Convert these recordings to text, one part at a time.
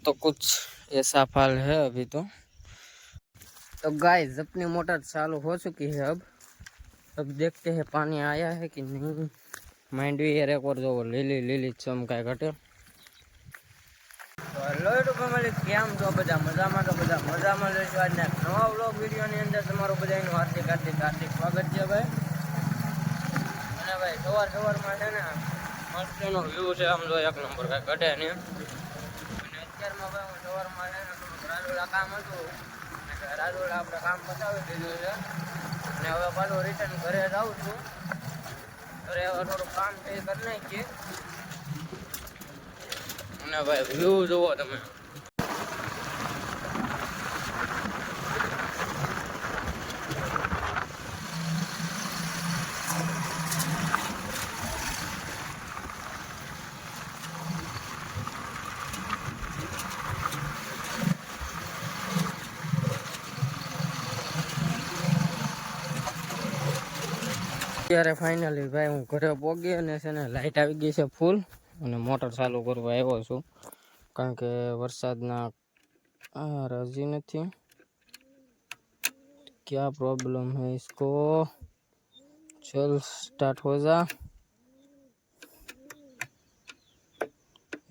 तो कुछ ऐसा फल है अभी तो गाइस अपनी मोटर चालू हो चुकी है। अब देखते हैं पानी आया है कि नहीं। माइंड भी एक और जो લીલી લીલી ચમકાય ઘટે તો લોટ ફેમિલી કેમ છો બધા મજામાં? તો બધા મજામાં રહેશો। આજના નવા વ્લોગ વિડીયોની અંદર તમારું બધાનું હાર્દિક હાર્દિક હાર્દિક સ્વાગત છે ભાઈ। અને ભાઈ સવારમાં છે ને મસ્તીનો વ્યૂ છે, આમ જો એક નંબર કાંઈ ઘટે નહીં। અને અત્યારમાં ભાઈ હું સવારમાં છે ને થોડુંક રાજોલા કામ હતું, રાજોલા આપણે કામ પતાવી દીધું છે અને હવે પાછું રિટર્ન ઘરે જાઉં છું। ઘરે હવે થોડું કામ કરી નાખીએ અને ભાઈ વ્યૂ જુઓ તમે। અત્યારે ફાઇનલી ભાઈ હું ઘરે પહોંચી અને છે ને લાઇટ આવી ગઈ છે ફૂલ અને મોટર ચાલુ કરવા આવ્યો છું, કારણ કે વરસાદના રાજી નથી। क्या प्रॉब्लम है इसको? चल स्टार्ट हो जा।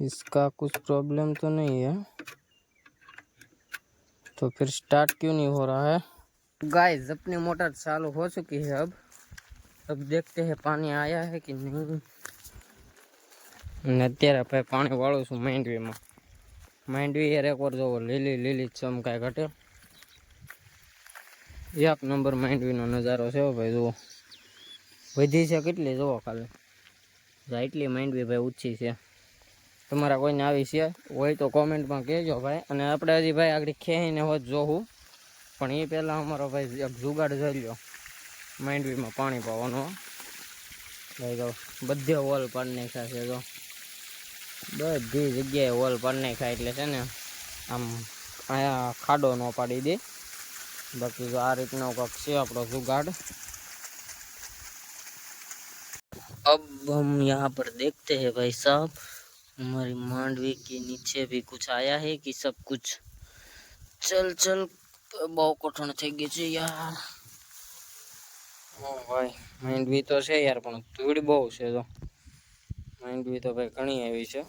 इसका कुछ प्रॉब्लम तो नहीं है, तो फिर स्टार्ट क्यों नहीं हो रहा है? गाइस अपनी मोटर चालू हो चुकी है। अब देखते हैं पानी आया है कि नहीं। અત્યારે ભાઈ પાણી વાળું છું માંડવીમાં। માંડવી એક વાર જોવો લીલી લીલી ચમકાય ઘટે એક નંબર માંડવીનો નજારો છે ભાઈ। જુઓ વધી છે કેટલી, જુઓ ખાલી એટલી માંડવી ભાઈ ઊંચી છે। તમારા કોઈને આવી છે હોય તો કોમેન્ટમાં કહેજો ભાઈ। અને આપણે હજી ભાઈ આગળ ખેઈને હોત જોવું, પણ એ પહેલાં અમારો ભાઈ એક જુગાડ જોઈ લો માંડવીમાં પાણી પાવાનો ભાઈ। જો બધે હોલ પાડી નાખ્યા છે, જો બધી જગ્યાએ હોલ પાડી નાખ્યા, એટલે છે ને આમ અહીંયા ખાડો ન પાડી દે। बाकी जो आ रीतना कक्ष अपना जुगाड़। अब हम यहाँ पर देखते हैं भाई साहब, हमारी मांडवी के नीचे भी कुछ आया है कि सब कुछ चल चल बहु कठिन थी गई है यार। भाई मांडवी तो है यार, पण धूड़ बहु है तो मांडवी तो भाई घनी आई है।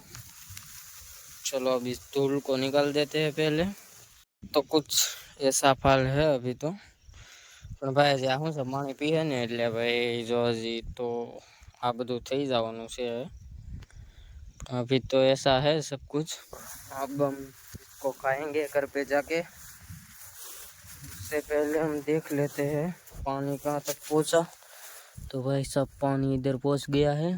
चलो अब इस धूल को निकाल देते हैं पहले। तो कुछ ऐसा फल है अभी तो, पण भाई जे हूँ सब पानी पीए ने એટલે भाई जो हजी तो आ બધું થઈ જવાનું છે। अभी तो ऐसा है सब कुछ। अब हम इसको खाएंगे घर पे जाके। उससे पहले हम देख लेते हैं पानी कहाँ तक पहुँचा। तो भाई सब पानी इधर पहुँच गया है